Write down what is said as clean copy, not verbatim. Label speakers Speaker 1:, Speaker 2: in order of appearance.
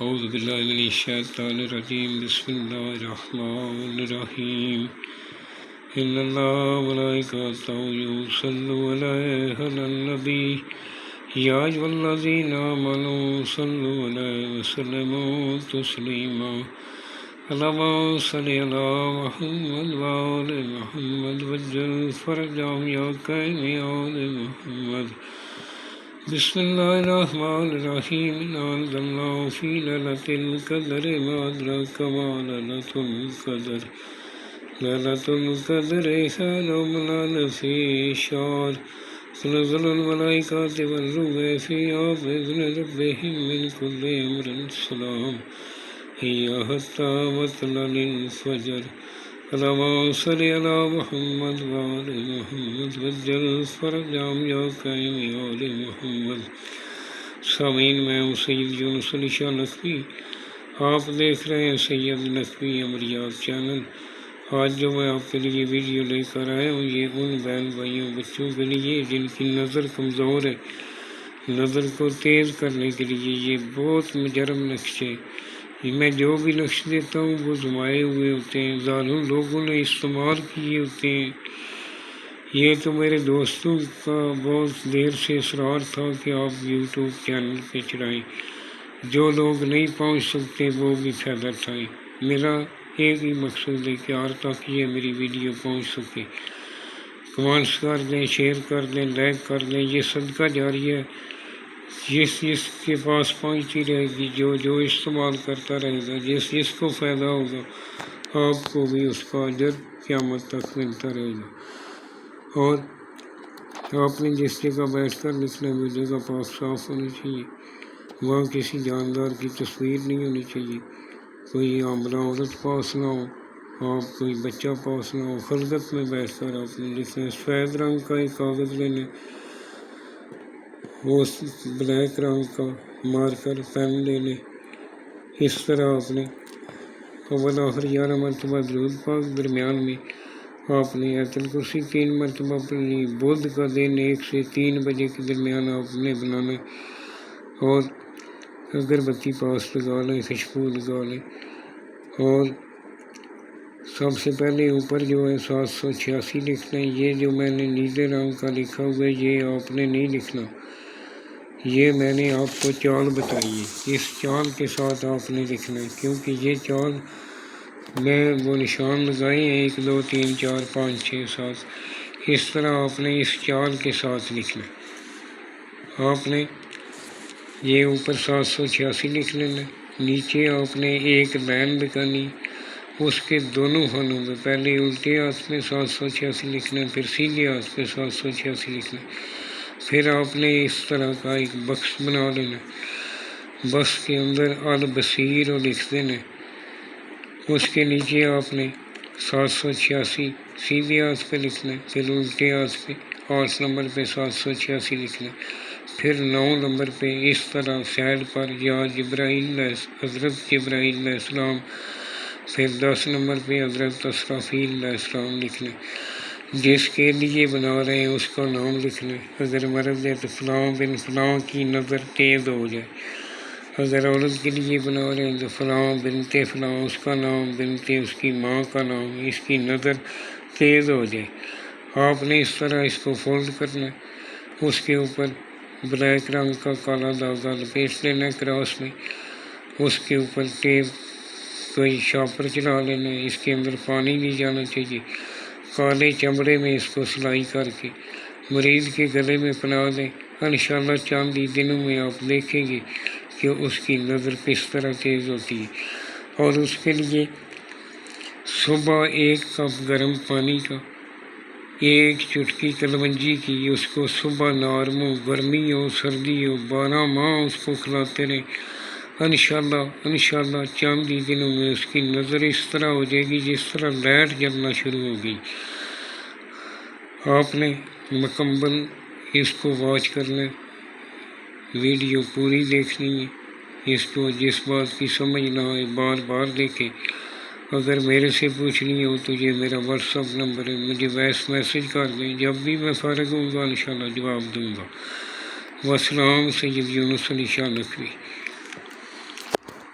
Speaker 1: اعوذ باللہ من الشیطان الرجیم بسم اللہ الرحمن الرحیم ان اللہ ملائکتہ یصلون علی النبی یا ایھا الذین آمنوا صلوا علیہ وسلموا تسلیما اللہم صل علی محمد وآل محمد وعجل فرجهم یا کریم آل محمد بسم اللہ الرحمن الرحیم انا انزلناہ فی لیلۃ القدر ما ادراک ما لیلۃ القدر لیلۃ القدر خیر من الف شہر تنزل الملائکۃ والروح فیہا بإذن ربہم من کل امر سلام ہی حتی مطلع الفجر اللہم صل علی محمد وآل محمد وعجل فرجهم یا کریم آل محمد۔ سامعین، میں ہوں سید یونس علی شاہ نقوی، آپ دیکھ رہے ہیں سید نقوی عملیات چینل۔ آج جو میں آپ کے لیے ویڈیو لے کر آیا ہوں، یہ ان بہن بھائیوں بچوں کے لیے جن کی نظر کمزور ہے، نظر کو تیز کرنے کے لیے یہ بہت مجرم نقشے، میں جو بھی نقش دیتا ہوں وہ زمائے ہوئے ہوتے ہیں، ظالم لوگوں نے استعمال کیے ہوتے ہیں۔ یہ تو میرے دوستوں کا بہت دیر سے اصرار تھا کہ آپ یوٹیوب چینل پہ چڑھائیں، جو لوگ نہیں پہنچ سکتے وہ بھی فائدہ اٹھائیں۔ میرا ایک ہی مقصد ہے کہ اور تک یہ میری ویڈیو پہنچ سکے۔ کمنٹس کر دیں، شیئر کر دیں، لائک کر دیں، یہ صدقہ جاریہ ہے، جس کے پاس پہنچتی رہے گی، جو استعمال کرتا رہے گا، جس کو فائدہ ہوگا، آپ کو بھی اس کا اجر قیامت تک ملتا رہے گا۔ اور آپ نے جس جگہ بیٹھ کر لکھنا ہے وہ جگہ پاک صاف ہونی چاہیے، وہاں کسی جاندار کی تصویر نہیں ہونی چاہیے، کوئی حاملہ عورت پاس نہ ہو، آپ کوئی بچہ پاس نہ ہو۔ خلوت میں بیٹھ کر آپ نے لکھنا ہے۔ سفید رنگ کا ایک کاغذ لینا ہے، وہ بلیک رنگ کا مارکر پین لے لیں۔ اس طرح آپ نے اول آخر 11 مرتبہ درود پاک، درمیان میں آپ نے آیت الکرسی 3 مرتبہ پڑھنی۔ بدھ کا دن 1 سے 3 بجے کے درمیان آپ نے بنانا ہے، اور اگربتی پاس لگا لیں، خوشبو لگا لیں، اور سب سے پہلے اوپر جو ہے 786 لکھنا ہے۔ یہ جو میں نے نیلے رنگ کا لکھا ہوا ہے یہ آپ نے نہیں لکھنا، یہ میں نے آپ کو چال بتائی ہے، اس چال کے ساتھ آپ نے لکھنا ہے، کیونکہ یہ چال میں وہ نشان لگائے ہیں 1 2 3 4 5 6 7، اس طرح آپ نے اس چال کے ساتھ لکھنا ہے۔ آپ نے یہ اوپر 786 لکھ لینا، نیچے آپ نے ایک لائن لگانی، اس کے دونوں خانوں میں پہلے الٹے ہاتھ میں 786 لکھنا ہے، پھر سیدھے ہاتھ پہ 786 لکھنا ہے۔ پھر آپ نے اس طرح کا ایک بکس بنا لینا، بکس کے اندر البصیر لکھ دینا، اس کے نیچے آپ نے 786 سیدھے ہاتھ پہ لکھنا ہے، پھر الٹے ہاتھ پہ 8 نمبر پہ 786 لکھنا ہے، پھر 9 نمبر پہ اس طرح سائڈ پر یا جبرائیل حضرت جبرائیل علیہ السلام، پھر 10 نمبر پہ حضرت اسرافیل علیہ السلام لکھنا ہے۔ جس کے لیے بنا رہے ہیں اس کا نام لکھنا ہے، اگر مرد ہے تو فلاں بن فلاں کی نظر تیز ہو جائے، اگر عورت کے لیے بنا رہے ہیں تو فلاں بنت فلاں، اس کا نام، بنت اس کی ماں کا نام، اس کی نظر تیز ہو جائے۔ آپ نے اس طرح اس کو فولڈ کرنا ہے، اس کے اوپر بلیک رنگ کا کالا دھاگا لپیٹ لینا ہے کراس میں، اس کے اوپر ٹیپ کوئی شاپر چلا لینا ہے، اس کے اندر پانی نہیں جانا چاہیے، کالے چمڑے میں اس کو سلائی کر کے مریض کے گلے میں پہنا دیں۔ انشاءاللہ چند ہی دنوں میں آپ دیکھیں گے کہ اس کی نظر کس طرح تیز ہوتی ہے۔ اور اس کے لیے صبح 1 کپ گرم پانی کا 1 چٹکی کلونجی کی، اس کو صبح نارمو، گرمی ہو سردی ہو 12 ماہ اس کو کھلاتے رہیں۔ انشاءاللہ چند ہی دنوں میں اس کی نظر اس طرح ہو جائے گی جس طرح لائٹ جلنا شروع ہو گئی۔ آپ نے مکمل اس کو واچ کرنا ہے، ویڈیو پوری دیکھنی ہے، اس کو جس بات کی سمجھ نہ آئے بار بار دیکھیں۔ اگر میرے سے پوچھنی ہو تو یہ میرا واٹس ایپ نمبر ہے، مجھے وائس میسیج کر دیں، جب بھی میں فارغ ہوں گا انشاءاللہ جواب دوں گا۔ والسلام، سید یونس علی شاہ نقوی۔